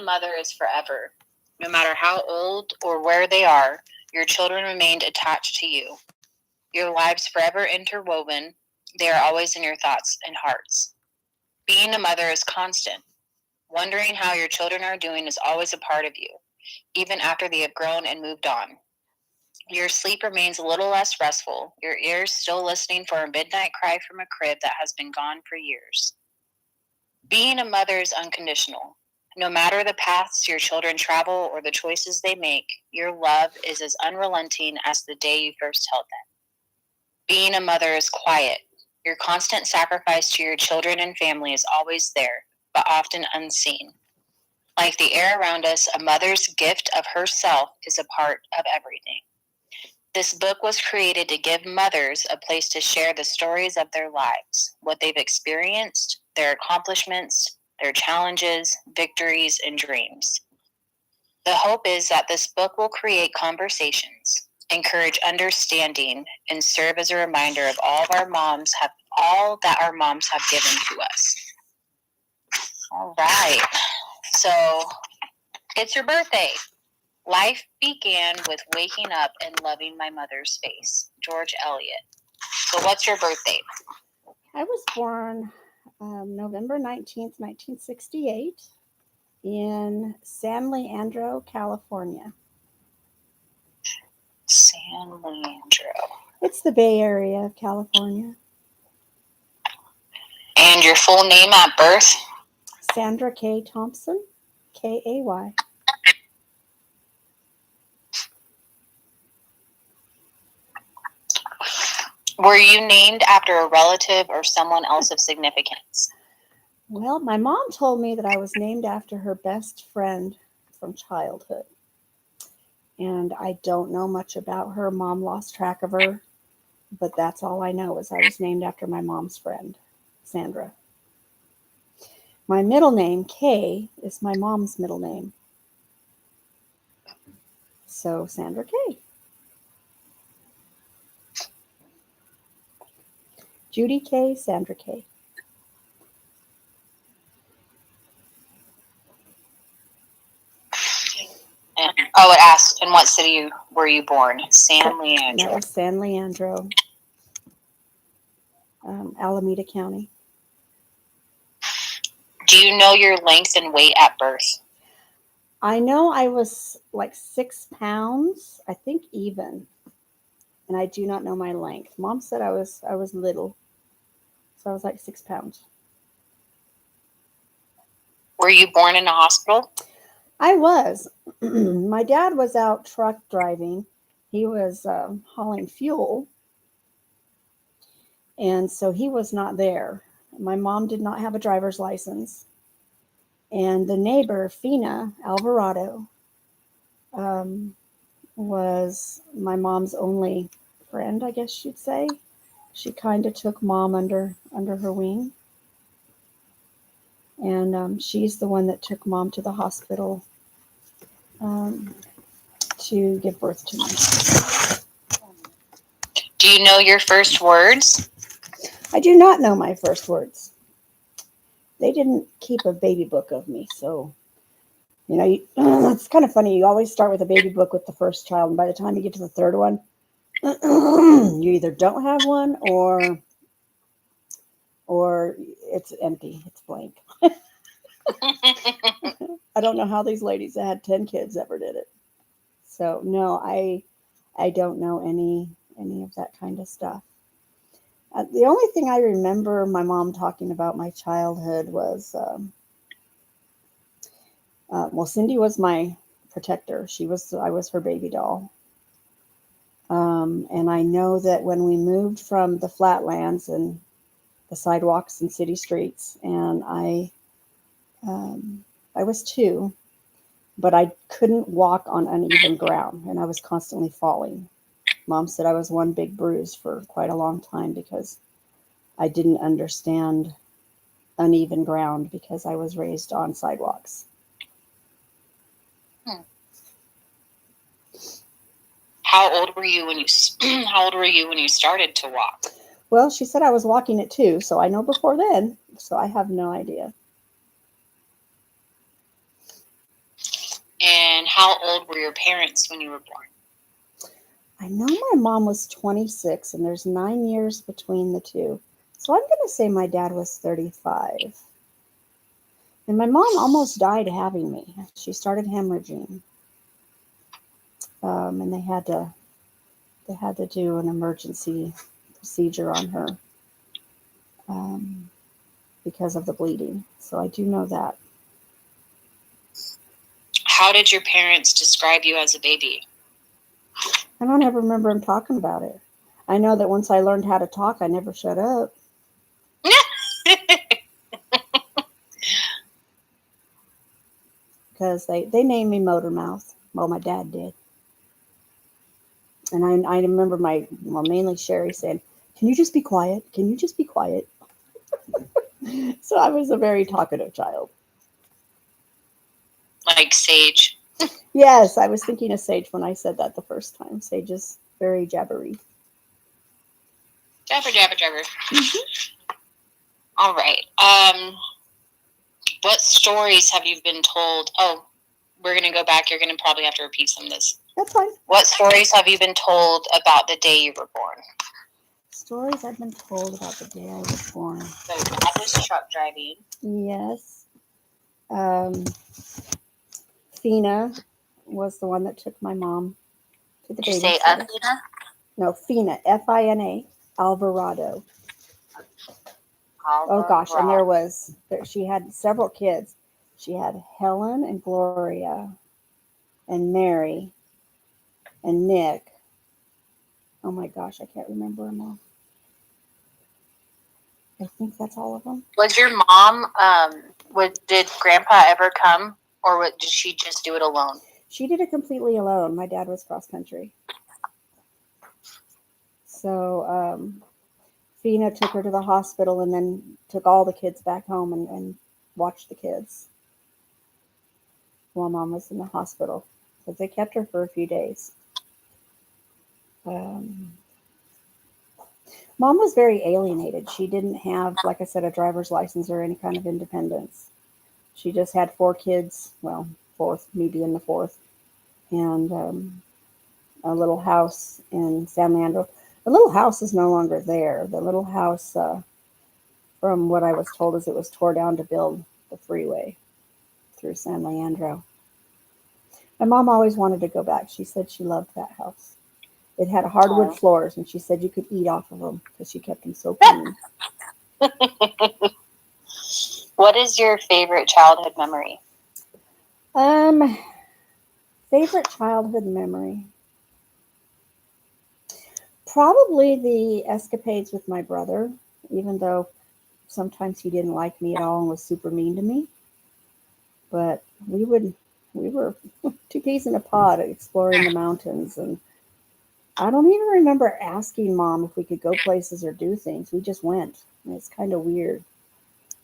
mother is forever. No matter how old or where they are, your children remained attached to you. Your lives forever interwoven. They are always in your thoughts and hearts. Being a mother is constant. Wondering how your children are doing is always a part of you, even after they have grown and moved on. Your sleep remains a little less restful, your ears still listening for a midnight cry from a crib that has been gone for years. Being a mother is unconditional. No matter the paths your children travel or the choices they make, your love is as unrelenting as the day you first held them. Being a mother is quiet. Your constant sacrifice to your children and family is always there, but often unseen. Like the air around us, a mother's gift of herself is a part of everything. This book was created to give mothers a place to share the stories of their lives, what they've experienced, their accomplishments, their challenges, victories, and dreams. The hope is that this book will create conversations, encourage understanding, and serve as a reminder of all that our moms have given to us. All right. So it's your birthday. Life began with waking up and loving my mother's face. George Eliot. So what's your birthday? I was born November 19th, 1968 in San Leandro, California. San Leandro. It's the Bay Area of California. And your full name at birth? Sandra K. Thompson, K-A-Y. Were you named after a relative or someone else of significance? Well, my mom told me that I was named after her best friend from childhood. And I don't know much about her. Mom lost track of her. But that's all I know is I was named after my mom's friend, Sandra. My middle name, Kay, is my mom's middle name. So, Sandra Kay. Judy Kay, Sandra Kay. It asks, in what city were you born? San Leandro. That was San Leandro, Alameda County. Do you know your length and weight at birth? I know I was like 6 pounds, I think even. And I do not know my length. Mom said I was little. So I was like 6 pounds. Were you born in a hospital? I was. My dad was out truck driving. He was hauling fuel. And so he was not there. My mom did not have a driver's license. And the neighbor, Fina Alvarado, was my mom's only friend, I guess you'd say. She kind of took mom under her wing. And she's the one that took mom to the hospital to give birth to me. Do you know your first words? I do not know my first words. They didn't keep a baby book of me, so, it's kind of funny. You always start with a baby book with the first child, and by the time you get to the third one, you either don't have one or it's empty. It's blank. I don't know how these ladies that had 10 kids ever did it. So, no, I don't know any of that kind of stuff. The only thing I remember my mom talking about my childhood was, Cindy was my protector. I was her baby doll. And I know that when we moved from the flatlands and the sidewalks and city streets, and I was 2, but I couldn't walk on uneven ground, and I was constantly falling. Mom said I was one big bruise for quite a long time because I didn't understand uneven ground because I was raised on sidewalks. How old were you when you started to walk? Well, she said I was walking at 2, so I know before then. So I have no idea. how old were your parents when you were born? I know my mom was 26, and there's 9 years between the two. So I'm going to say my dad was 35. And my mom almost died having me. She started hemorrhaging, and they had to do an emergency procedure on her because of the bleeding. So I do know that. How did your parents describe you as a baby? I don't ever remember him talking about it. I know that once I learned how to talk, I never shut up. Because they named me Motor Mouth. Well, my dad did. And I remember mainly Sherry saying, "Can you just be quiet? Can you just be quiet?" So I was a very talkative child. Like Sage. Yes, I was thinking of Sage when I said that the first time. Sage is very jabbery. Jabber, jabber, jabber. Mm-hmm. All right. What stories have you been told? Oh, we're going to go back. You're going to probably have to repeat some of this. That's fine. What stories have you been told about the day you were born? Stories I've been told about the day I was born. So Dad was truck driving. Yes. Fina was the one that took my mom to the Did you baby say center. Fina? No, Fina, Fina, Alvarado. Oh gosh, and she had several kids. She had Helen and Gloria and Mary and Nick. Oh my gosh, I can't remember them all. I think that's all of them. Was your mom, did Grandpa ever come, or did she just do it alone? She did it completely alone. My dad was cross country. So Fina took her to the hospital and then took all the kids back home and watched the kids while Mom was in the hospital, because they kept her for a few days. Mom was very alienated. She didn't have, like I said, a driver's license or any kind of independence. She just had 4 kids, well, fourth, me being the fourth, and a little house in San Leandro. The little house is no longer there. The little house, from what I was told, is it was tore down to build the freeway through San Leandro. My mom always wanted to go back. She said she loved that house. It had hardwood floors, and she said you could eat off of them because she kept them so clean. What is your favorite childhood memory? Favorite childhood memory? Probably the escapades with my brother, even though sometimes he didn't like me at all and was super mean to me. But we were 2 peas in a pod exploring the mountains, and I don't even remember asking Mom if we could go places or do things. We just went. And it's kind of weird.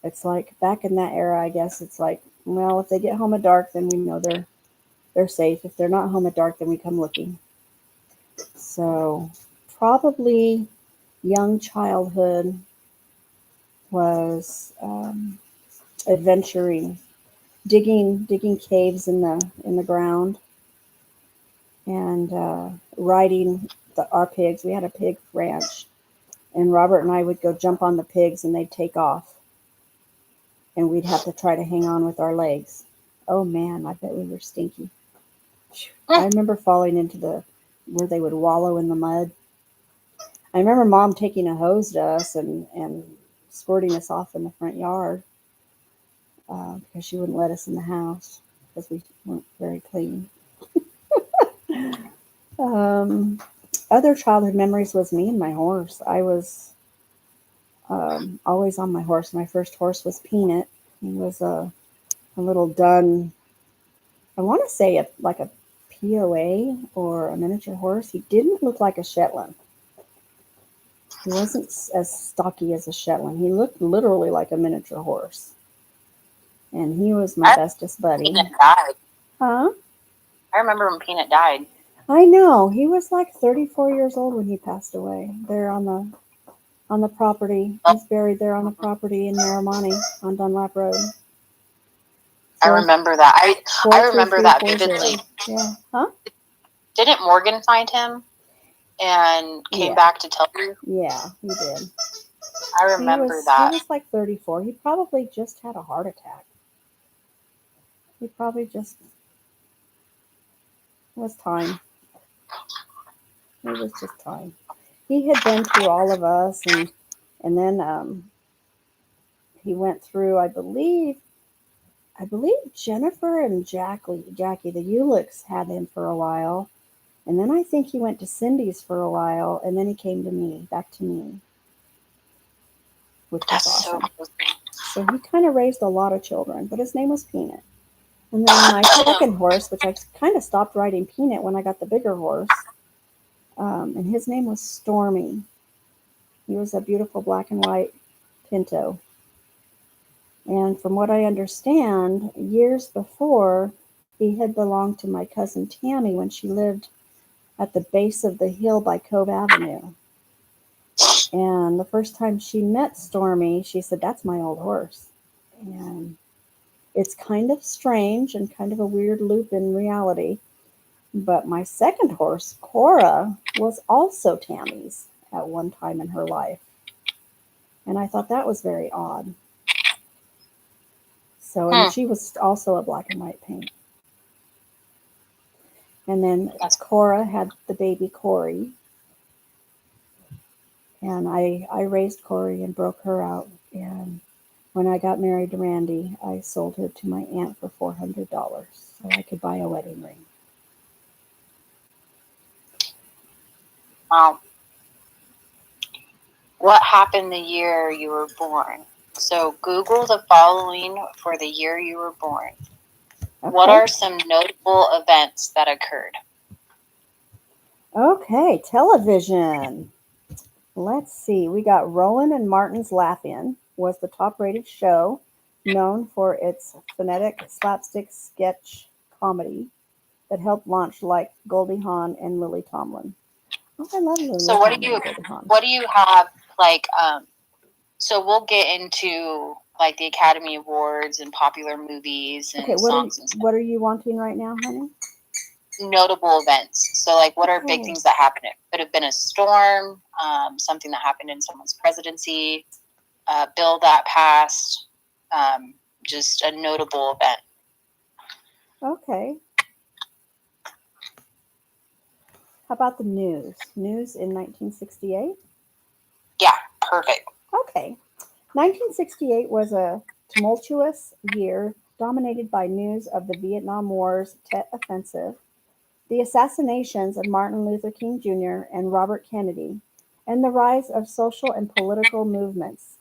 It's like back in that era, I guess it's like, well, if they get home at dark, then we know they're safe. If they're not home at dark, then we come looking. So probably young childhood was adventuring, digging caves in the ground, and riding our pigs. We had a pig ranch, and Robert and I would go jump on the pigs, and they'd take off, and we'd have to try to hang on with our legs. Oh man, I bet we were stinky. I remember falling into where they would wallow in the mud. I remember Mom taking a hose to us and squirting us off in the front yard because she wouldn't let us in the house because we weren't very clean. Other childhood memories was me and my horse. I was always on my horse. My first horse was Peanut. He was a little dun, I want to say like a POA or a miniature horse. He didn't look like a Shetland. He wasn't as stocky as a Shetland. He looked literally like a miniature horse. And he was my bestest buddy. Peanut died. Huh? I remember when Peanut died. I know. He was like 34 years old when he passed away. There on the property. He's buried there on the property in Narramani on Dunlap Road. I remember that. I remember that 43340. vividly. Yeah. Huh? Didn't Morgan find him and came back to tell you? Yeah, he did. I remember that. He was like 34. He probably just had a heart attack. He probably just was time. It was just time. He had been through all of us, and then he went through, I believe Jennifer and Jackie the Ulicks had him for a while, and then I think he went to Cindy's for a while, and then he came to me, back to me, which was awesome. So cool. So he kind of raised a lot of children, but his name was Peanut. And then my second horse, which I kind of stopped riding Peanut when I got the bigger horse, and his name was Stormy. He was a beautiful black and white pinto. And from what I understand, years before, he had belonged to my cousin Tammy when she lived at the base of the hill by Cove Avenue. And the first time she met Stormy, she said, "That's my old horse." And it's kind of strange and kind of a weird loop in reality. But my second horse, Cora, was also Tammy's at one time in her life. And I thought that was very odd. So, and she was also a black and white paint. And then Cora had the baby Corey. And I raised Corey and broke her out. And when I got married to Randy, I sold her to my aunt for $400 so I could buy a wedding ring. Wow. What happened the year you were born? So Google the following for the year you were born. Okay. What are some notable events that occurred? Okay, television. Let's see. We got Rowan and Martin's Laugh-In was the top-rated show, known for its phonetic slapstick sketch comedy that helped launch like Goldie Hawn and Lily Tomlin. Oh, I love Lily. So what do you have like? So we'll get into like the Academy Awards and popular movies and songs and stuff. What are you wanting right now, honey? Notable events. So like, what are big things that happened? It could have been a storm, something that happened in someone's presidency, a bill that passed, just a notable event. Okay. How about the news? News in 1968? Yeah, perfect. Okay. 1968 was a tumultuous year dominated by news of the Vietnam War's Tet Offensive, the assassinations of Martin Luther King Jr. and Robert Kennedy, and the rise of social and political movements.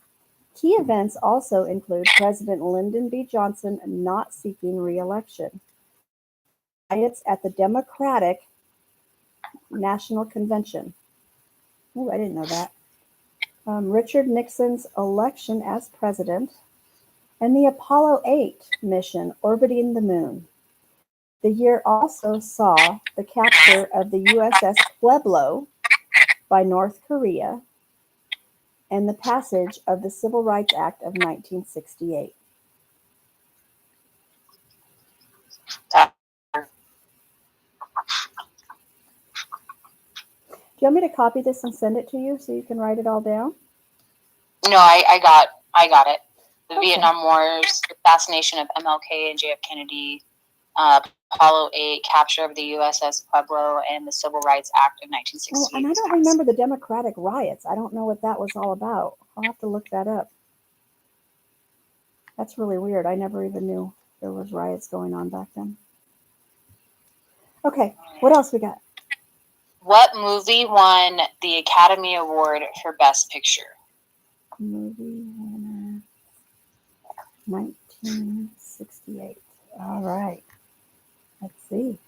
Key events also include President Lyndon B. Johnson not seeking re-election, riots at the Democratic National Convention. Oh, I didn't know that. Richard Nixon's election as president, and the Apollo 8 mission orbiting the moon. The year also saw the capture of the USS Pueblo by North Korea and the passage of the Civil Rights Act of 1968. Do you want me to copy this and send it to you so you can write it all down? No, I got it. The Vietnam Wars, the assassination of MLK and JF Kennedy, Apollo 8, capture of the USS Pueblo, and the Civil Rights Act of 1968. Oh, and I don't remember the Democratic riots. I don't know what that was all about. I'll have to look that up. That's really weird. I never even knew there was riots going on back then. Okay, what else we got? What movie won the Academy Award for Best Picture? Movie winner, 1968. All right. Let's see.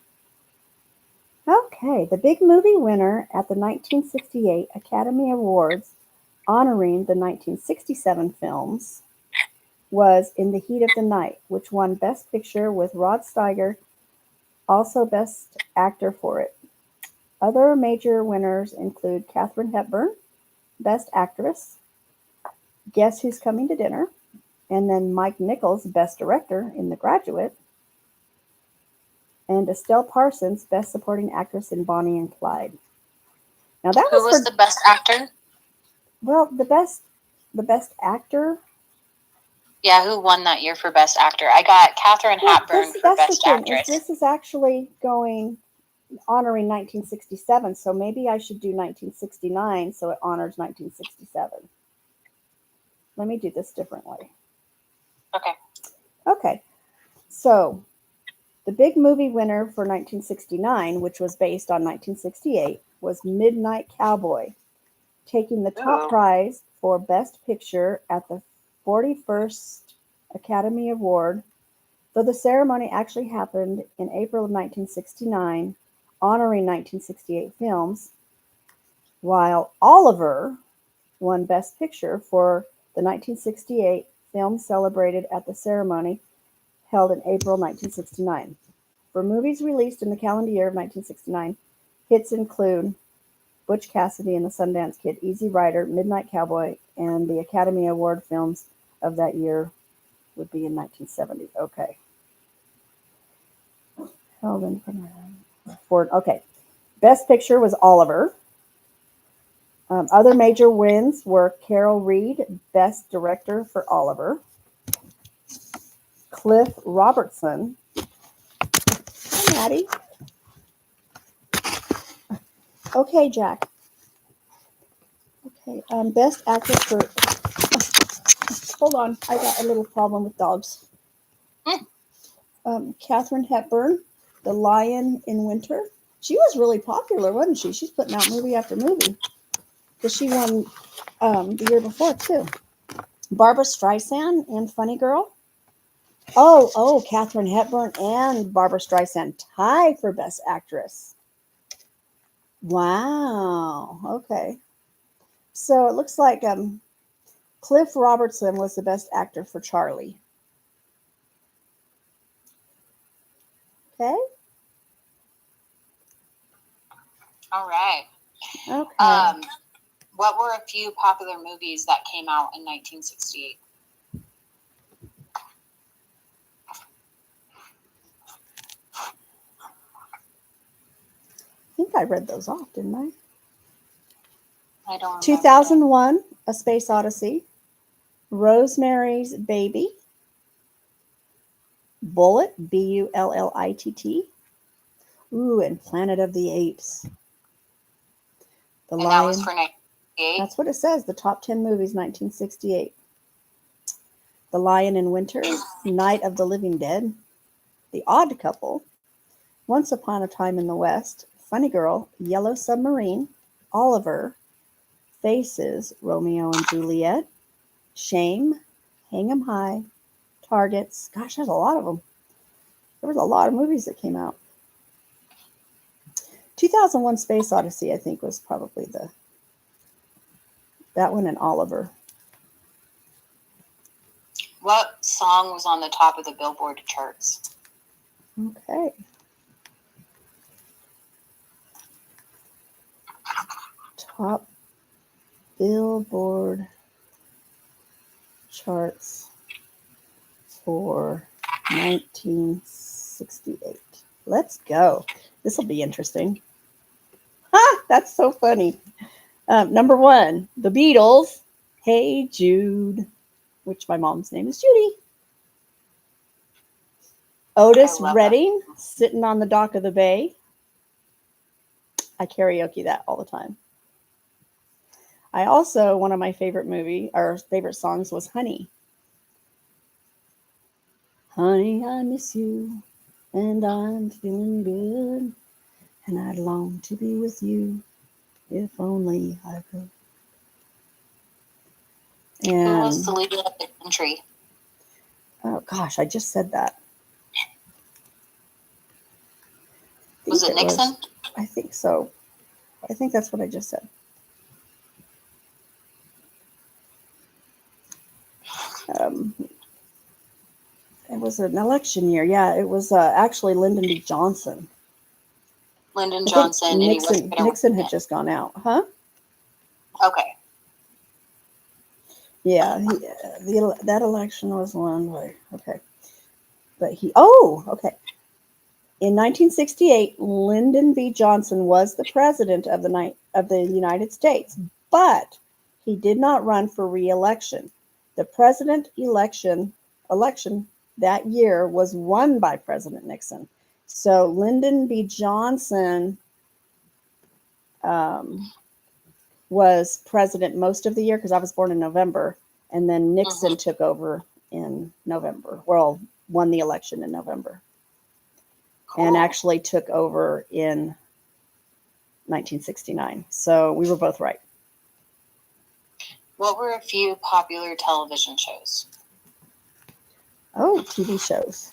Okay, the big movie winner at the 1968 Academy Awards honoring the 1967 films was In the Heat of the Night, which won Best Picture with Rod Steiger, also Best Actor for it. Other major winners include Katharine Hepburn, Best Actress, Guess Who's Coming to Dinner, And then Mike Nichols, Best Director in The Graduate. And Estelle Parsons, Best Supporting Actress in Bonnie and Clyde. Now that Who was the best actor? well, the best actor. Yeah, who won that year for best actor? I got Katharine Hepburn for best actress. This is actually honoring 1967, so maybe I should do 1969 so it honors 1967. Let me do this differently. Okay. So the big movie winner for 1969, which was based on 1968, was Midnight Cowboy, taking the top prize for Best Picture at the 41st Academy Award, though the ceremony actually happened in April of 1969, honoring 1968 films, while Oliver won Best Picture for the 1968 film celebrated at the ceremony held in April 1969. For movies released in the calendar year of 1969, hits include Butch Cassidy and the Sundance Kid, Easy Rider, Midnight Cowboy, and the Academy Award films of that year would be in 1970. Okay. Okay. Best Picture was Oliver. Other major wins were Carol Reed, Best Director for Oliver. Cliff Robertson. Hi, Maddie. Okay, Jack. Okay, Best Actress for... hold on, I got a little problem with dogs. Katharine Hepburn, The Lion in Winter. She was really popular, wasn't she? She's putting out movie after movie. Because she won the year before, too. Barbara Streisand and Funny Girl. Oh, Katharine Hepburn and Barbara Streisand tie for Best Actress. Wow. Okay. So it looks like Cliff Robertson was the Best Actor for Charlie. Okay. All right. Okay. What were a few popular movies that came out in 1968? I think I read those off, didn't I? I don't remember. 2001, A Space Odyssey. Rosemary's Baby. Bullitt, Bullitt. Ooh, and Planet of the Apes. The and Lion. That was for 1968? That's what it says, the top 10 movies, 1968. The Lion in Winter, Night of the Living Dead, The Odd Couple, Once Upon a Time in the West, Funny Girl, Yellow Submarine, Oliver, Faces, Romeo and Juliet, Shame, Hang 'em High, Targets. Gosh, there's a lot of them. There was a lot of movies that came out. 2001 Space Odyssey, I think, was probably that one, and Oliver. What song was on the top of the Billboard charts? Okay. Top Billboard charts for 1968. Let's go. This will be interesting. Ha! That's so funny. Number 1, The Beatles, Hey Jude, which my mom's name is Judy. Otis Redding, Sitting on the Dock of the Bay. I karaoke that all the time. I also, one of my favorite songs was Honey. Honey, I miss you, and I'm feeling good, and I'd long to be with you, if only I could. And who was the leader of the country? Oh gosh, I just said that. Was it Nixon? I think so. I think that's what I just said. It was an election year. Yeah, it was actually Lyndon B. Johnson. Lyndon Johnson. Nixon had just gone out, huh? Okay. Yeah, that election was won by, okay. But okay. In 1968, Lyndon B. Johnson was the president of the United States, but he did not run for re-election. The president election that year was won by President Nixon. So Lyndon B. Johnson was president most of the year because I was born in November, and then Nixon took over in November. Well, won the election in November. Cool. And actually took over in 1969. So we were both right. What were a few popular television shows? Oh, TV shows.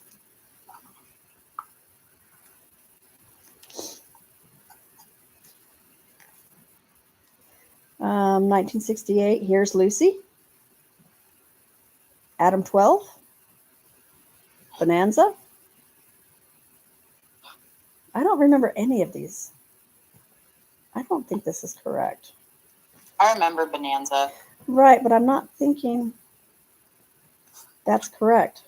Um, 1968, Here's Lucy. Adam 12. Bonanza. I don't remember any of these. I don't think this is correct. I remember Bonanza. Right, but I'm not thinking that's correct.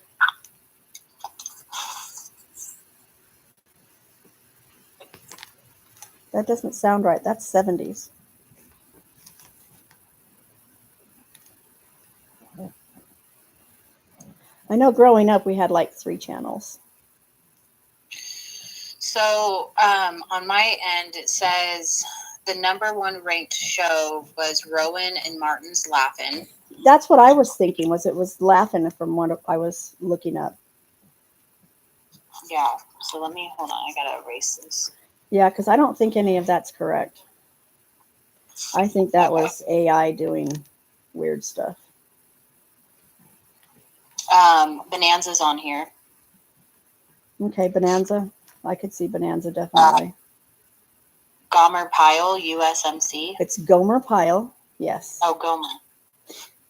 That doesn't sound right. That's 70s. I know growing up we had like 3 channels. So on my end, it says the #1 ranked show was Rowan and Martin's Laugh-In. That's what I was thinking. It was Laugh-In from what I was looking up. Yeah. So hold on. I gotta erase this. Yeah, because I don't think any of that's correct. I think that was AI doing weird stuff. Bonanza's on here. Okay, Bonanza. I could see Bonanza definitely. Gomer Pyle, USMC. It's Gomer Pyle. Yes. Oh, Gomer.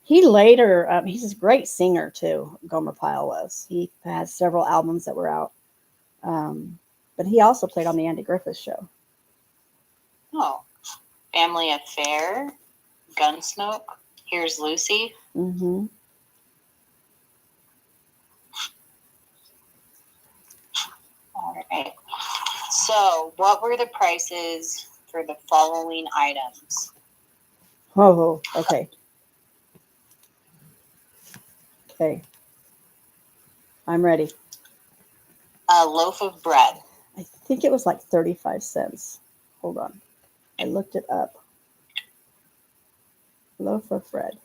He later, he's a great singer too. Gomer Pyle was. He has several albums that were out. But he also played on the Andy Griffith Show. Oh, Family Affair, Gunsmoke. Here's Lucy. Mm-hmm. All right. So, what were the prices for the following items? Oh, okay. Okay. I'm ready. A loaf of bread. I think it was like 35 cents. Hold on. I looked it up. Loaf of bread.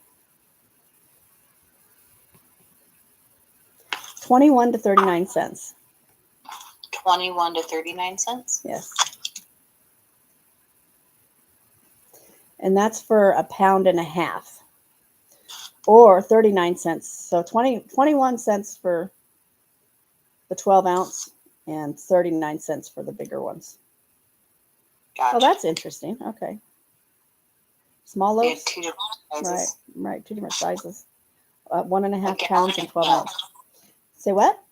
21 to 39 cents. 21 to 39 cents? Yes. And that's for a pound and a half. Or 39 cents. So 21 cents for the 12 ounce and 39 cents for the bigger ones. Gotcha. Oh, that's interesting. Okay. Small loaves? 2 different sizes. Right. 2 different sizes. 1.5 A pounds and 12 milk. ounces. Say what?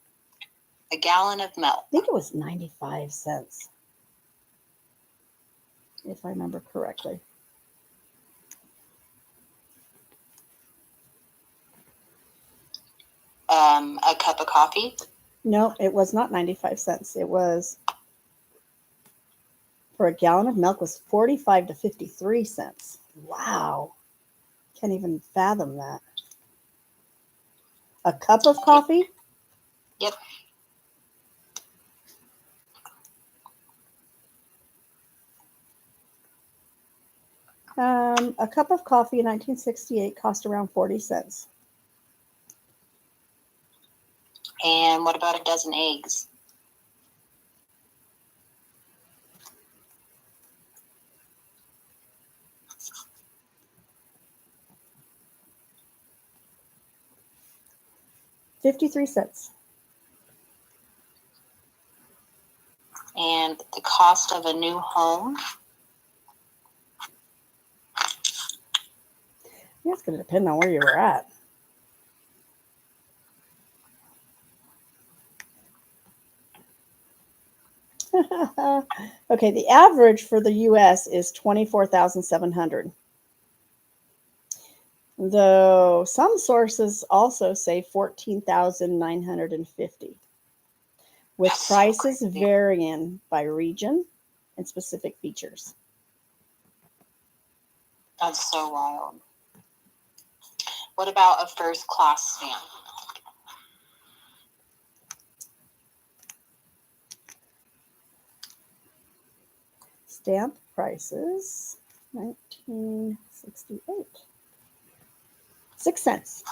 A gallon of milk. I think it was 95 cents. If I remember correctly. A cup of coffee? No, it was not 95 cents. It was, for a gallon of milk, was 45 to 53 cents. Wow. Can't even fathom that. A cup of coffee? Yep. A cup of coffee in 1968 cost around 40 cents. And what about a dozen eggs? $0.53. And the cost of a new home? Yeah, it's going to depend on where you were at. Okay, the average for the U.S. is $24,700. Though some sources also say 14,950, with That's so prices crazy. varying by region and specific features. That's so wild. What about a first class stamp? Stamp prices, 1968. 6 cents.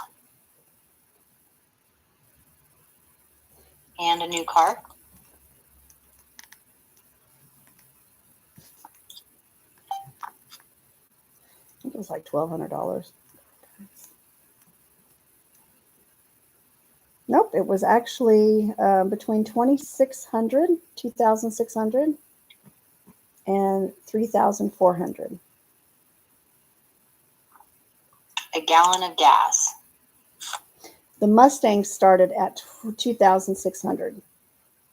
And a new car? I think it was like $1,200. Nope, it was actually between 2,600 and 3,400. A gallon of gas. The Mustangs started at 2,600,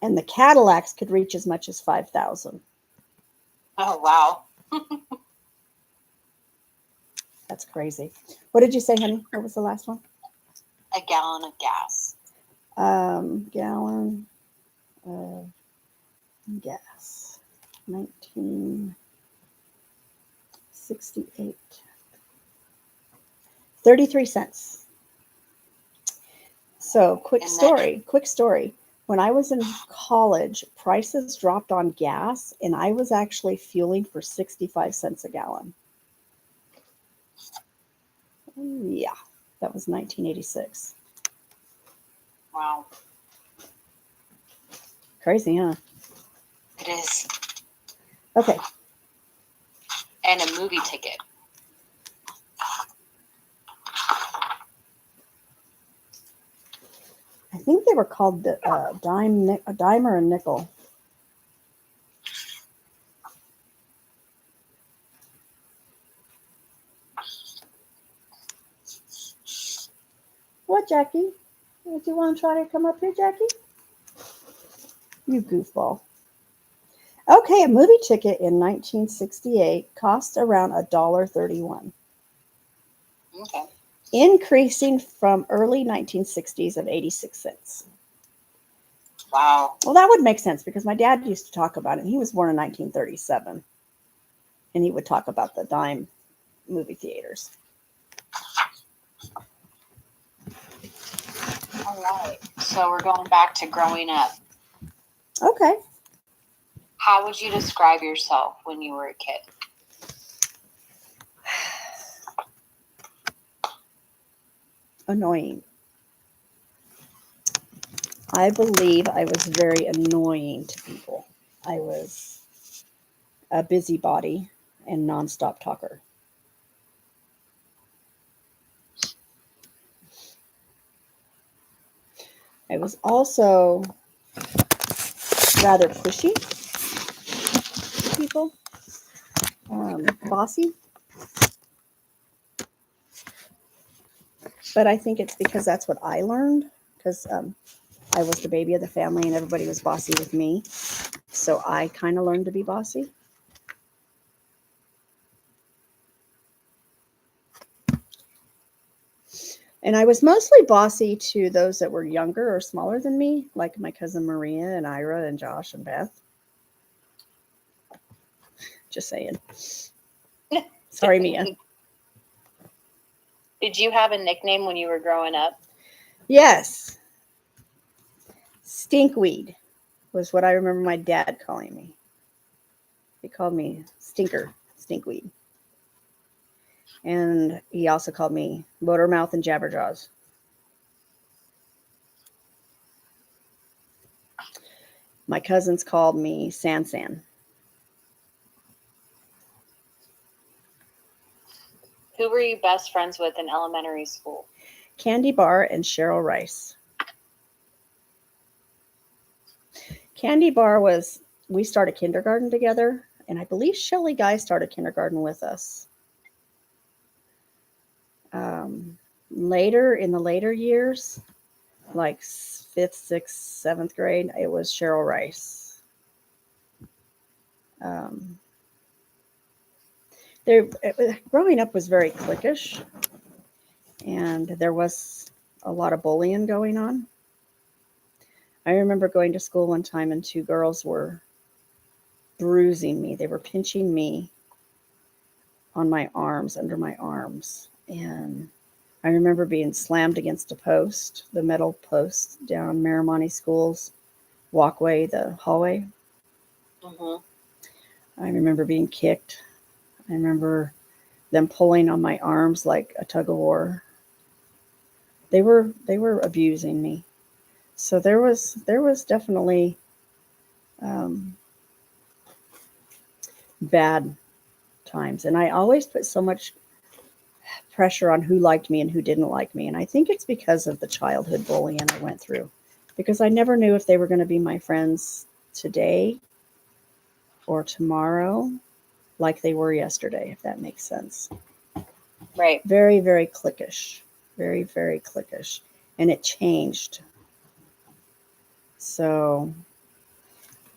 and the Cadillacs could reach as much as 5,000. Oh, wow. That's crazy. What did you say, honey? What was the last one? A gallon of gas. Gallon of gas. 1968. 33 cents. So, quick story. When I was in college, prices dropped on gas, and I was actually fueling for 65 cents a gallon. Yeah, that was 1986. Wow. Crazy, huh? It is. Okay. And a movie ticket. I think they were called the a dime or a nickel. What, Jackie? Do you want to try to come up here, Jackie? You goofball. Okay, a movie ticket in 1968 cost around $1.31, Okay. increasing from early 1960s of 86 cents. Wow. Well, that would make sense because my dad used to talk about it. He was born in 1937, and he would talk about the dime movie theaters. All right. So we're going back to growing up. Okay. How would you describe yourself when you were a kid? Annoying. I believe I was very annoying to people. I was a busybody and nonstop talker. I was also rather pushy to people, bossy. But I think it's because that's what I learned, because I was the baby of the family and everybody was bossy with me. So I kind of learned to be bossy. And I was mostly bossy to those that were younger or smaller than me, like my cousin Maria and Ira and Josh and Beth. Just saying. Sorry, Mia. Did you have a nickname when you were growing up? Yes. Stinkweed was what I remember my dad calling me. He called me Stinker, Stinkweed. And he also called me Motormouth and Jabberjaws. My cousins called me San. Who were you best friends with in elementary school? Candy Bar and Cheryl Rice. Candy Bar was, we started kindergarten together, and I believe Shelly Guy started kindergarten with us. In the later years, like 5th, 6th, 7th grade, it was Cheryl Rice. Growing up was very cliquish. and there was a lot of bullying going on. I remember going to school one time and two girls were bruising me. They were pinching me on my arms, under my arms. And I remember being slammed against a post, the metal post down Marimani School's walkway, the hallway. Mm-hmm. I remember being kicked. I remember them pulling on my arms like a tug of war. They were abusing me. So there was definitely bad times, and I always put so much pressure on who liked me and who didn't like me, and I think it's because of the childhood bullying I went through, because I never knew if they were going to be my friends today or tomorrow like they were yesterday, if that makes sense. Right. Very, very cliquish. Very, very cliquish. And it changed. So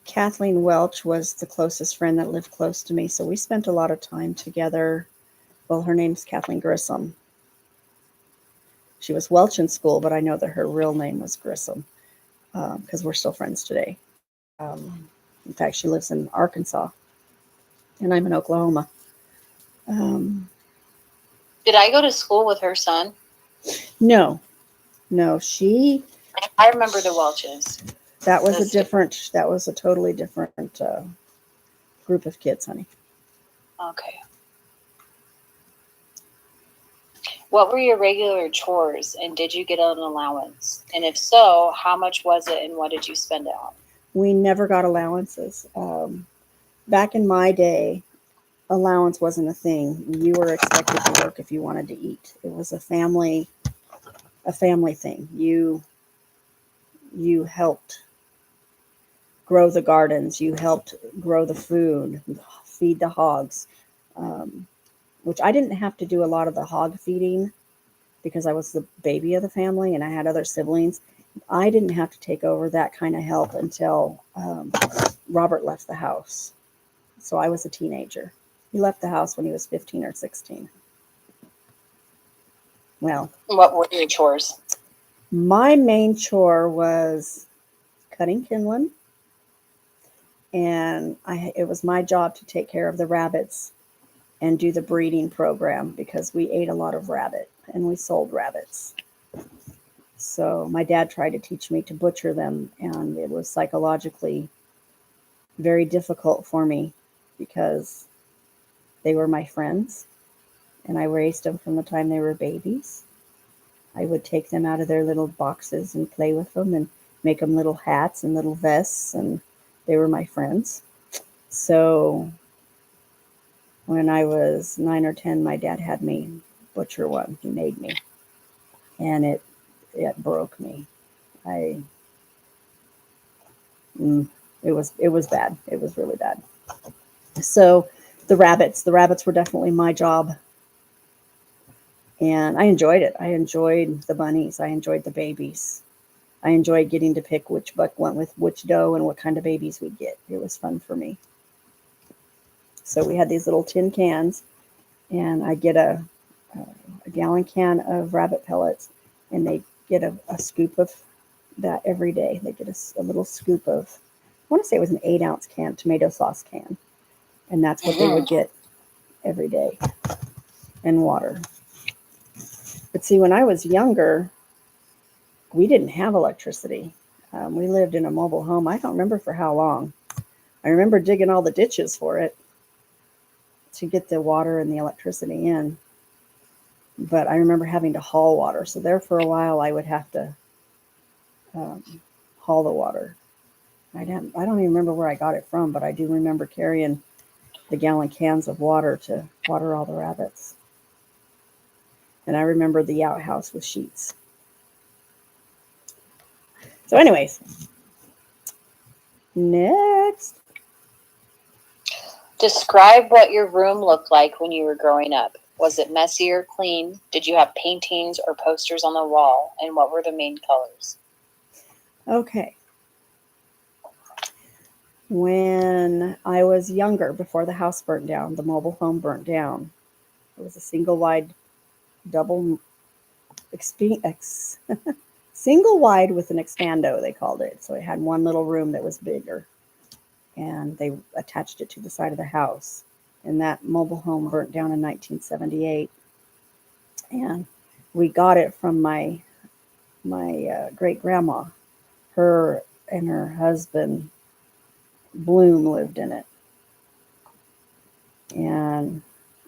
Kathleen Welch was the closest friend that lived close to me. So we spent a lot of time together. Well, her name's Kathleen Grissom. She was Welch in school, but I know that her real name was Grissom because we're still friends today. In fact, she lives in Arkansas, and I'm in Oklahoma. Did I go to school with her son? No, I remember the Welches. that was a totally different group of kids, honey. Okay. What were your regular chores, and did you get an allowance? And if so, how much was it, and what did you spend it on? We never got allowances. Back in my day, allowance wasn't a thing. You were expected to work if you wanted to eat. It was a family thing. You helped grow the gardens. You helped grow the food, feed the hogs, which I didn't have to do a lot of the hog feeding because I was the baby of the family and I had other siblings. I didn't have to take over that kind of help until Robert left the house. So I was a teenager. He left the house when he was 15 or 16. Well, what were your chores? My main chore was cutting kindling, and it was my job to take care of the rabbits and do the breeding program because we ate a lot of rabbit and we sold rabbits. So my dad tried to teach me to butcher them, and it was psychologically very difficult for me because they were my friends and I raised them from the time they were babies. I would take them out of their little boxes and play with them and make them little hats and little vests, and they were my friends. So when I was 9 or 10, my dad had me butcher one. He made me, and it broke me. It was bad. It was really bad. So the rabbits were definitely my job. And I enjoyed it. I enjoyed the bunnies. I enjoyed the babies. I enjoyed getting to pick which buck went with which doe and what kind of babies we'd get. It was fun for me. So we had these little tin cans, and I get a gallon can of rabbit pellets, and they get a scoop of that every day. They get a little scoop of, I want to say it was an 8-ounce can, tomato sauce can. And that's what they would get every day, and water. But see, when I was younger, we didn't have electricity. We lived in a mobile home. I don't remember for how long. I remember digging all the ditches for it to get the water and the electricity in. But I remember having to haul water. So there for a while, I would have to haul the water. I don't even remember where I got it from, but I do remember carrying the gallon cans of water to water all the rabbits. And I remember the outhouse with sheets. So anyways, next. Describe what your room looked like when you were growing up. Was it messy or clean? Did you have paintings or posters on the wall? And what were the main colors? Okay. When I was younger, before the house burnt down, the mobile home burnt down. It was a single wide double single wide with an expando, they called it. So it had one little room that was bigger, and they attached it to the side of the house. And that mobile home burnt down in 1978, and we got it from my great grandma. Her and her husband Bloom lived in it, and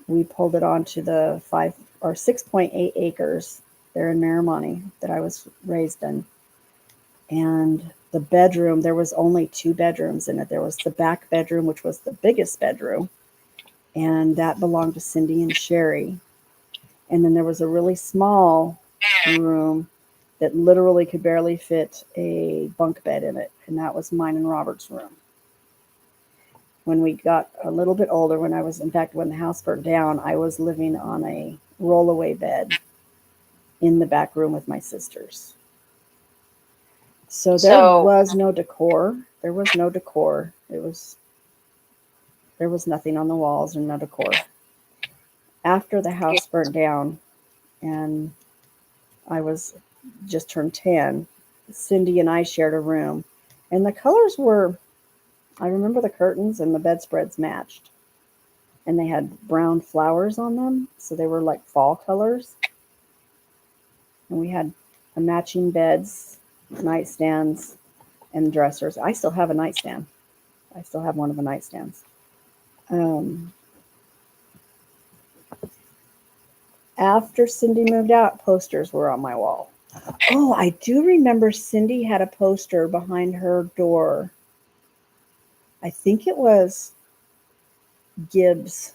we pulled it onto the 6.8 acres there in Miramani that I was raised in. And the bedroom, there was only 2 bedrooms in it. There was the back bedroom, which was the biggest bedroom, and that belonged to Cindy and Sherry. And then there was a really small room that literally could barely fit a bunk bed in it, and that was mine and Robert's room. When we got a little bit older, when the house burnt down, I was living on a rollaway bed in the back room with my sisters. So there was no decor. There was nothing on the walls and no decor. After the house burnt down and I was just turned 10, Cindy and I shared a room, and the colors were, I remember the curtains and the bedspreads matched, and they had brown flowers on them, so they were like fall colors. And we had matching beds, nightstands, and dressers. I still have a nightstand. I still have one of the nightstands. After Cindy moved out, posters were on my wall. Oh, I do remember Cindy had a poster behind her door. I think it was Gibbs.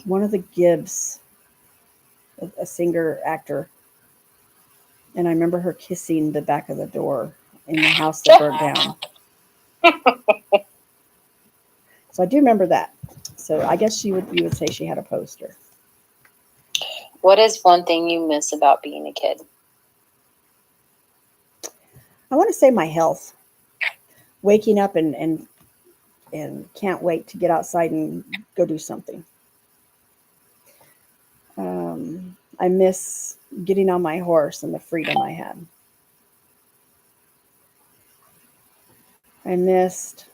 One of the Gibbs, a singer actor. And I remember her kissing the back of the door in the house that burnt down. So I do remember that. So I guess you would say she had a poster. What is one thing you miss about being a kid? I want to say my health. Waking up and can't wait to get outside and go do something. I miss getting on my horse and the freedom I had. I missed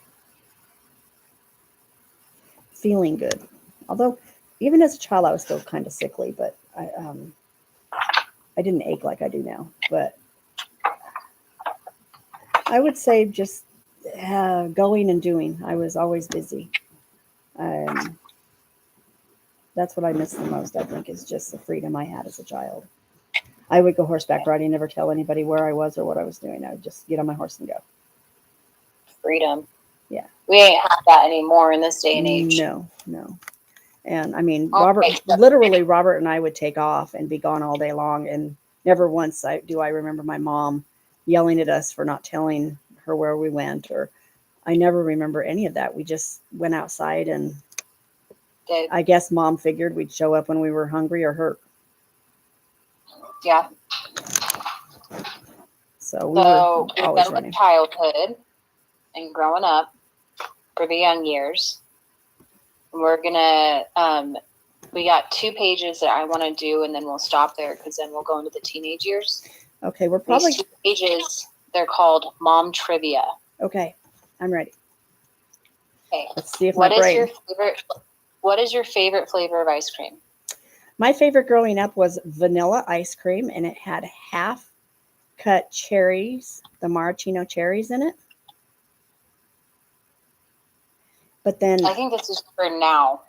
feeling good. Although, even as a child, I was still kind of sickly, but I didn't ache like I do now. But I would say just going and doing. I was always busy. That's what I miss the most, I think, is just the freedom I had as a child. I would go horseback riding, never tell anybody where I was or what I was doing. I would just get on my horse and go. Freedom. Yeah. We ain't have that anymore in this day and age. No. And I mean, Robert and I would take off and be gone all day long. And never once do I remember my mom yelling at us for not telling her where we went, or I never remember any of that. We just went outside, and I guess Mom figured we'd show up when we were hungry or hurt. Yeah. So we were always running. Childhood and growing up for the young years. We're gonna we got 2 pages that I want to do, and then we'll stop there because then we'll go into the teenage years. Okay, we're probably these 2 pages. They're called Mom Trivia. Okay, I'm ready. Okay, let's see if what is your favorite flavor of ice cream? My favorite growing up was vanilla ice cream, and it had half cut cherries, the maraschino cherries in it. But then I think this is for now.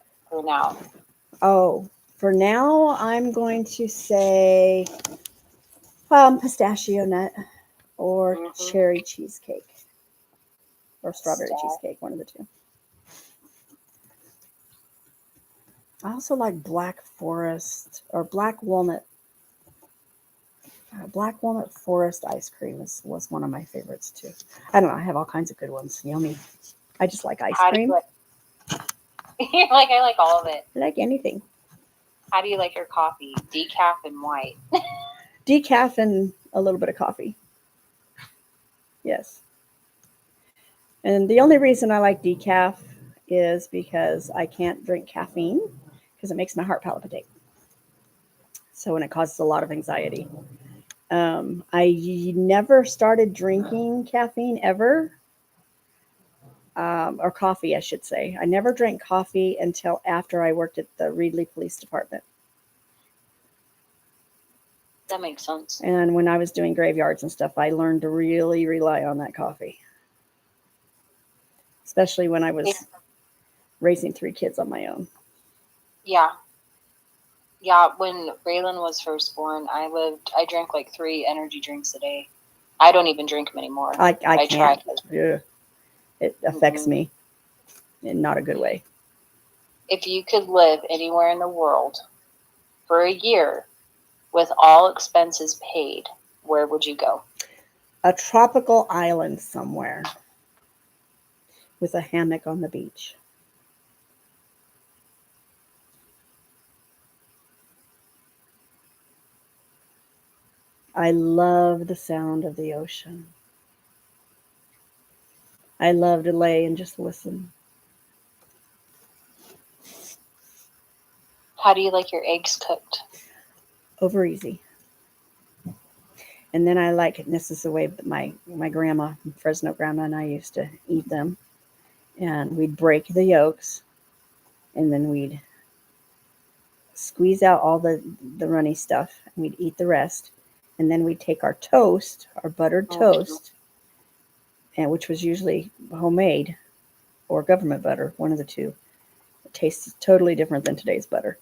Oh, for now, I'm going to say pistachio nut or cherry cheesecake or strawberry cheesecake, one of the 2. I also like black forest or black walnut. Black walnut forest ice cream was one of my favorites too. I don't know. I have all kinds of good ones. Yummy. I just like ice cream. You're like, I like all of it. I like anything. How do you like your coffee? Decaf and white? Decaf and a little bit of coffee. Yes. And the only reason I like decaf is because I can't drink caffeine because it makes my heart palpitate. So, and it causes a lot of anxiety. I never started drinking caffeine ever, or coffee, I should say. I never drank coffee until after I worked at the Reedley Police Department. That makes sense. And when I was doing graveyards and stuff, I learned to really rely on that coffee, especially when I was raising 3 kids on my own. Yeah. Yeah, when Raylan was first born, I drank like 3 energy drinks a day. I don't even drink them anymore. I can't. tried. Yeah. It affects me in not a good way. If you could live anywhere in the world for a year with all expenses paid, where would you go? A tropical island somewhere with a hammock on the beach. I love the sound of the ocean. I love to lay and just listen. How do you like your eggs cooked? Over easy. And then I like, and this is the way my grandma, Fresno grandma, and I used to eat them. And we'd break the yolks, and then we'd squeeze out all the runny stuff, and we'd eat the rest. And then we'd take our toast, our buttered toast, and which was usually homemade or government butter, one of the two. It tastes totally different than today's butter.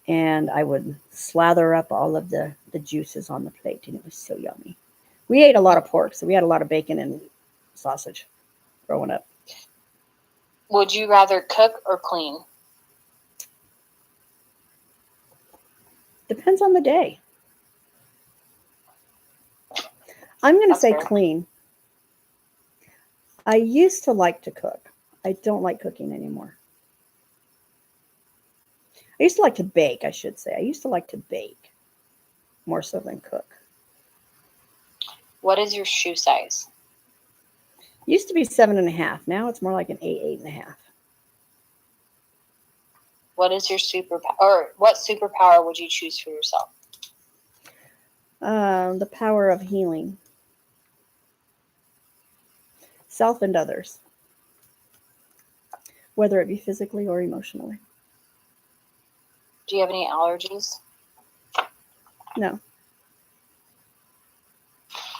And I would slather up all of the juices on the plate, and it was so yummy. We ate a lot of pork, so we had a lot of bacon and sausage growing up. Would you rather cook or clean? Depends on the day. I'm going to say fair. Clean. I used to like to cook. I don't like cooking anymore. I used to like to bake, I should say. I used to like to bake more so than cook. What is your shoe size? Used to be 7.5. Now it's more like an 8.5. What is your superpower, or what superpower would you choose for yourself? The power of healing. Self and others. Whether it be physically or emotionally. Do you have any allergies? No.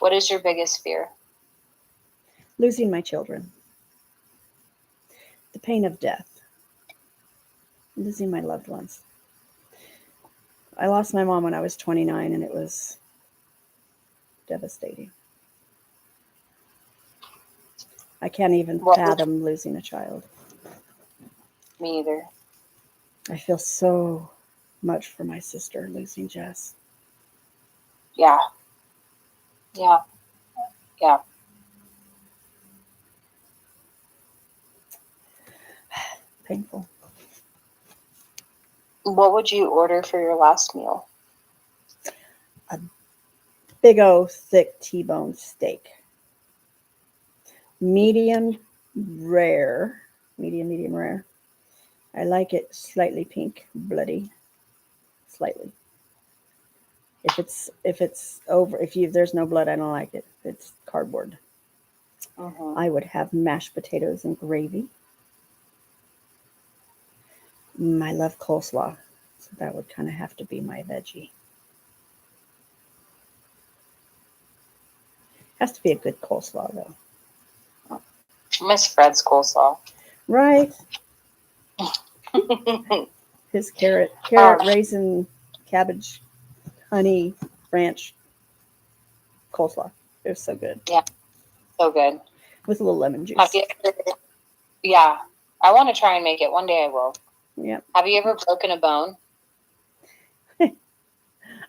What is your biggest fear? Losing my children. The pain of death. Losing my loved ones. I lost my mom when I was 29, and it was devastating. I can't even fathom losing a child. Me either. I feel so much for my sister losing Jess. Yeah. Yeah. Yeah. Painful. What would you order for your last meal? A big old thick T-bone steak. Medium rare. Medium rare. I like it slightly pink, bloody. Slightly. If it's over, there's no blood, I don't like it. It's cardboard. I would have mashed potatoes and gravy. I love coleslaw, so that would kind of have to be my veggie. Has to be a good coleslaw, though. Miss Fred's coleslaw. Right. His carrot, raisin, cabbage, honey, ranch coleslaw. It was so good. Yeah, so good. With a little lemon juice. Yeah, I want to try and make it. One day I will. Yeah. Have you ever broken a bone?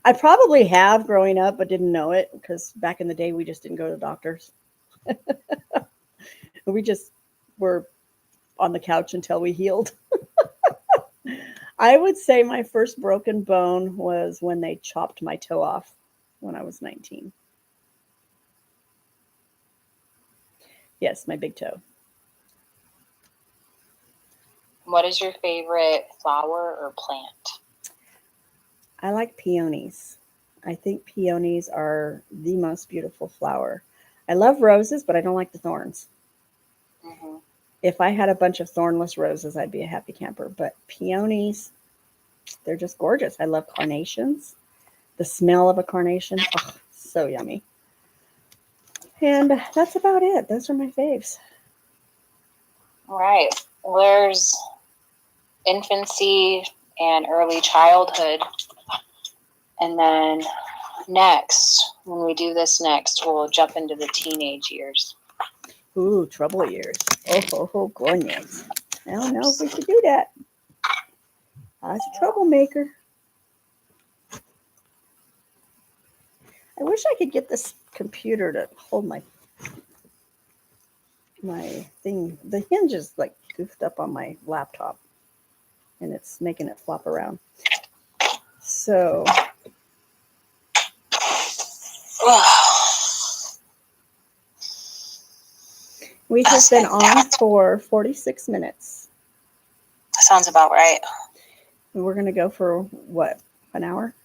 I probably have growing up, but didn't know it because back in the day we just didn't go to doctors. We just were on the couch until we healed. I would say my first broken bone was when they chopped my toe off when I was 19. Yes, my big toe. What is your favorite flower or plant? I like peonies. I think peonies are the most beautiful flower. I love roses, but I don't like the thorns. Hmm. If I had a bunch of thornless roses, I'd be a happy camper. But peonies, they're just gorgeous. I love carnations. The smell of a carnation, oh, so yummy. And that's about it. Those are my faves. Right. There's infancy and early childhood. And then next, when we do this next, we'll jump into the teenage years. Ooh, trouble years. Oh, goodness. I don't know if we should do that. I was a troublemaker. I wish I could get this computer to hold my thing. The hinge is like goofed up on my laptop, and it's making it flop around. So we have been on for 46 minutes. Sounds about right. And we're going to go for what, an hour?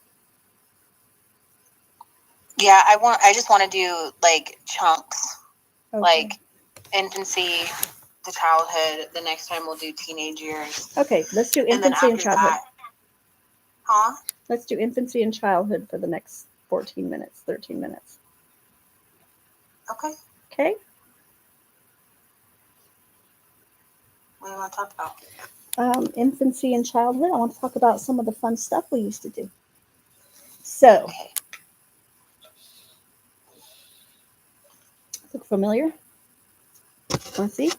Yeah, I just want to do like chunks, Okay. like infancy to childhood. The next time we'll do teenage years. Okay, let's do And then infancy and after childhood. that, huh? Let's do infancy and childhood for the next 14 minutes, 13 minutes. Okay. Okay? What do you want to talk about? Infancy and childhood. I want to talk about some of the fun stuff we used to do. So, Okay. look familiar? Want to see?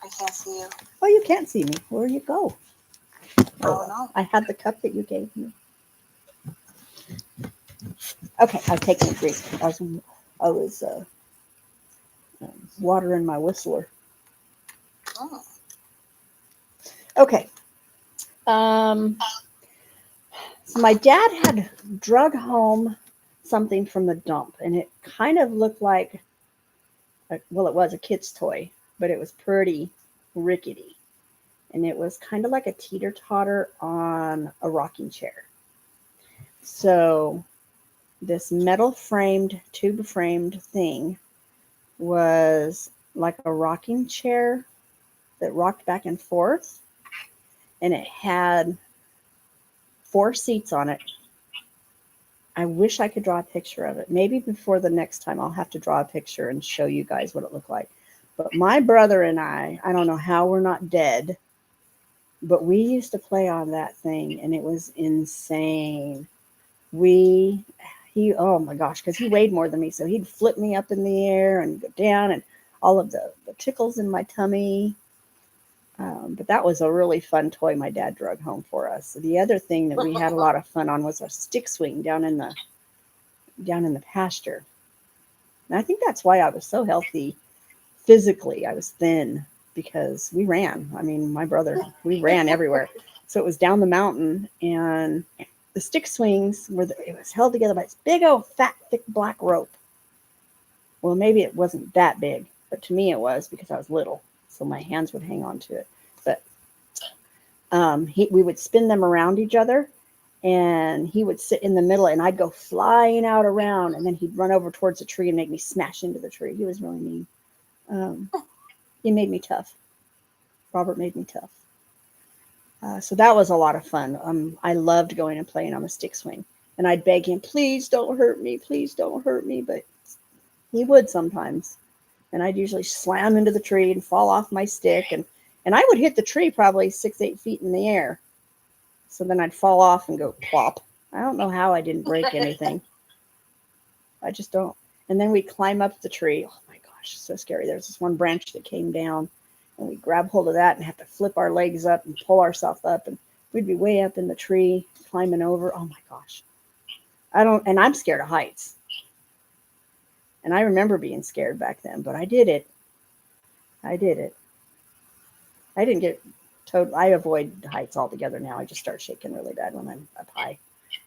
I can't see you. Oh, you can't see me. Where you go? Oh, no. I had the cup that you gave me. Okay, I was taking a drink. I was watering my whistler. Oh. Okay. So my dad had drug home something from the dump, and it kind of looked like, well, it was a kid's toy, but it was pretty rickety. And it was kind of like a teeter-totter on a rocking chair. So this metal framed, tube framed thing was like a rocking chair that rocked back and forth. And it had 4 seats on it. I wish I could draw a picture of it. Maybe before the next time I'll have to draw a picture and show you guys what it looked like. But my brother and I don't know how we're not dead, but we used to play on that thing, and it was insane. Oh my gosh, because he weighed more than me, so he'd flip me up in the air and go down, and all of the tickles in my tummy. But that was a really fun toy my dad drug home for us. The other thing that we had a lot of fun on was a stick swing down in the pasture. And I think that's why I was so healthy physically. I was thin because we ran. I mean, my brother, we ran everywhere. So it was down the mountain, and the stick swings it was held together by this big old fat, thick black rope. Well, maybe it wasn't that big, but to me it was because I was little. So my hands would hang on to it. But we would spin them around each other, and he would sit in the middle, and I'd go flying out around, and then he'd run over towards a tree and make me smash into the tree. He was really mean. He made me tough. Robert made me tough. So that was a lot of fun. I loved going and playing on the stick swing. And I'd beg him, please don't hurt me. Please don't hurt me. But he would sometimes. And I'd usually slam into the tree and fall off my stick. And I would hit the tree probably 6-8 feet in the air. So then I'd fall off and go plop. I don't know how I didn't break anything. I just don't. And then we'd climb up the tree. Oh my gosh, so scary. There's this one branch that came down, and we'd grab hold of that and have to flip our legs up and pull ourselves up. And we'd be way up in the tree climbing over. Oh my gosh. And I'm scared of heights. And I remember being scared back then, but I did it. I didn't get I avoid heights altogether now. I just start shaking really bad when I'm up high,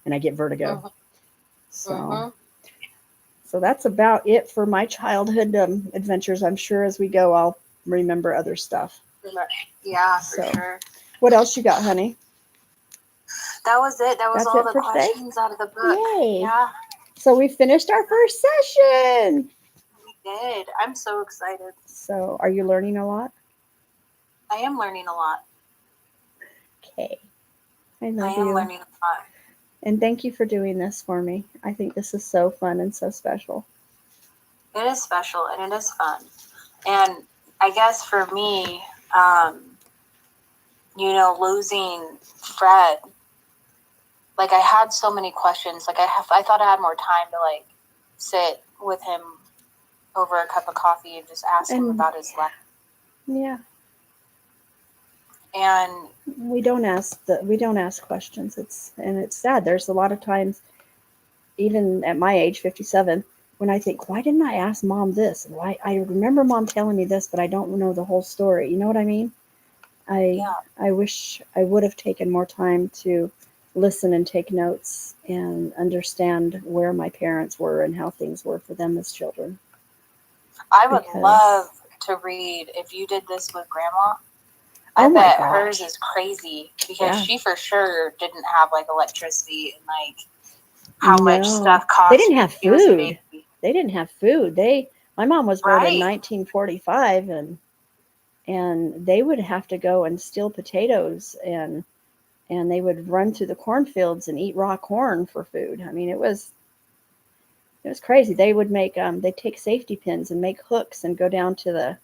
and I get vertigo. So that's about it for my childhood adventures. I'm sure as we go, I'll remember other stuff. Yeah, for sure. What else you got, honey? That was it. That was That's all it the for today? questions out of the book. Yay. Yeah, So we finished our first session. we did. I'm so excited. So are you learning a lot? I am learning a lot. Okay. I I love am you. learning a lot. And thank you for doing this for me. I think this is so fun and so special. It is special and it is fun. And I guess for me, losing Fred, like I had so many questions. Like I thought I had more time to like sit with him over a cup of coffee and just ask him about his life. Yeah. And we don't ask questions. It's sad. There's a lot of times, even at my age, 57, when I think, why didn't I ask Mom this? And why I remember Mom telling me this, but I don't know the whole story. You know what I mean? I wish I would have taken more time to listen and take notes and understand where my parents were and how things were for them as children. I would love to read if you did this with Grandma. I bet hers is crazy because she for sure didn't have like electricity and like how much stuff cost. They didn't have food. They didn't have food. My mom was born in 1945, and they would have to go and steal potatoes, and they would run through the cornfields and eat raw corn for food. I mean, it was crazy. They would make they'd take safety pins and make hooks and go down to the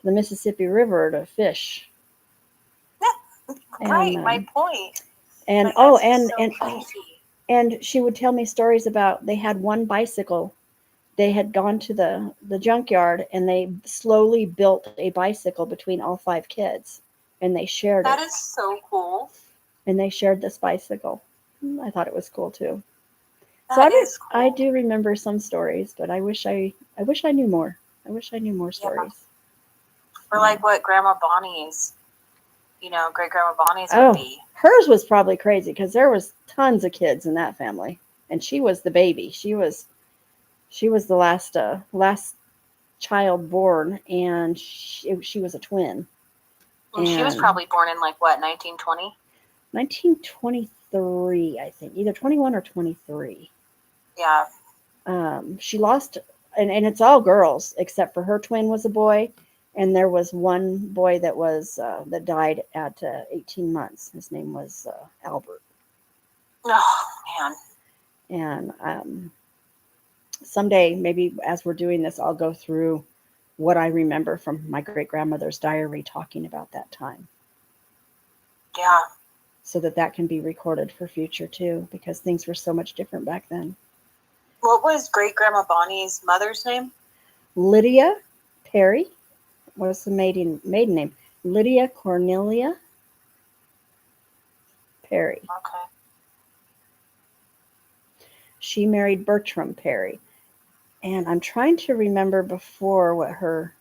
Mississippi River to fish. Right, my point. And and she would tell me stories about they had one bicycle. They had gone to the junkyard and they slowly built a bicycle between all 5 kids, and they shared it. That is so cool. And they shared this bicycle. I thought it was cool too. That is cool. I do remember some stories, but I wish I knew more. I wish I knew more stories. Or like what Grandma Bonnie's, great Grandma Bonnie's would be. Hers was probably crazy because there was tons of kids in that family, and she was the baby. She was the last child born, and she was a twin. And she was probably born in like what, 1920? 1923, I think, either 21 or 23. Yeah. She lost, and it's all girls except for her twin was a boy, and there was one boy that was that died at 18 months. His name was Albert. Oh man. And someday, maybe as we're doing this, I'll go through what I remember from my great-grandmother's diary talking about that time. Yeah. So that can be recorded for future too, because things were so much different back then. What was great Grandma Bonnie's mother's name? Lydia Perry was the maiden name. Lydia Cornelia Perry. Okay. She married Bertram Perry. And I'm trying to remember before what her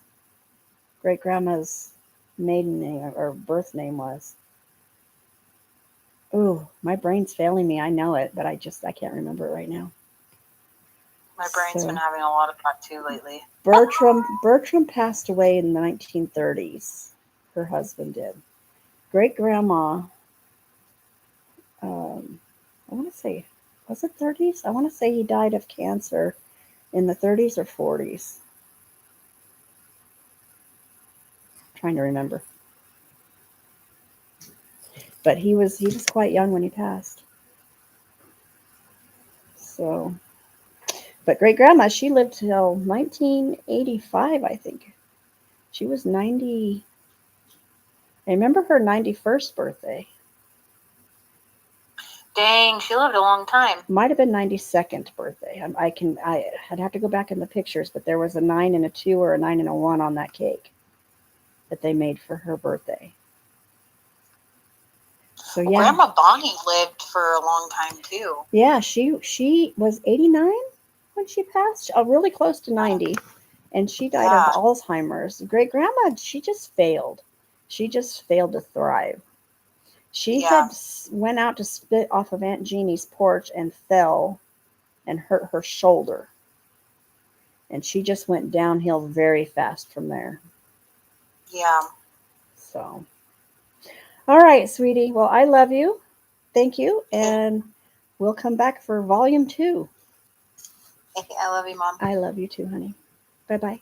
great-grandma's maiden name or birth name was. Ooh, my brain's failing me. I know it, but I can't remember it right now. My brain's been having a lot of that too lately. Bertram passed away in the 1930s. Her husband did. Great-grandma, I want to say, was it 30s? I want to say he died of cancer in the 30s or 40s. I'm trying to remember. But he was quite young when he passed. So, but great-grandma, she lived till 1985, I think. She was 90. I remember her 91st birthday. Dang, she lived a long time. Might have been 92nd birthday. I'd have to go back in the pictures, but there was a 9 and a 2 or a 9 and a 1 on that cake that they made for her birthday. So yeah. Grandma Bonnie lived for a long time too. Yeah, she was 89 when she passed, really close to 90, and she died of Alzheimer's. Great grandma, she just failed. She just failed to thrive. She had went out to spit off of Aunt Jeannie's porch and fell and hurt her shoulder. And she just went downhill very fast from there. Yeah. So, all right, sweetie. Well, I love you. Thank you. And we'll come back for volume 2. I love you, Mom. I love you too, honey. Bye-bye.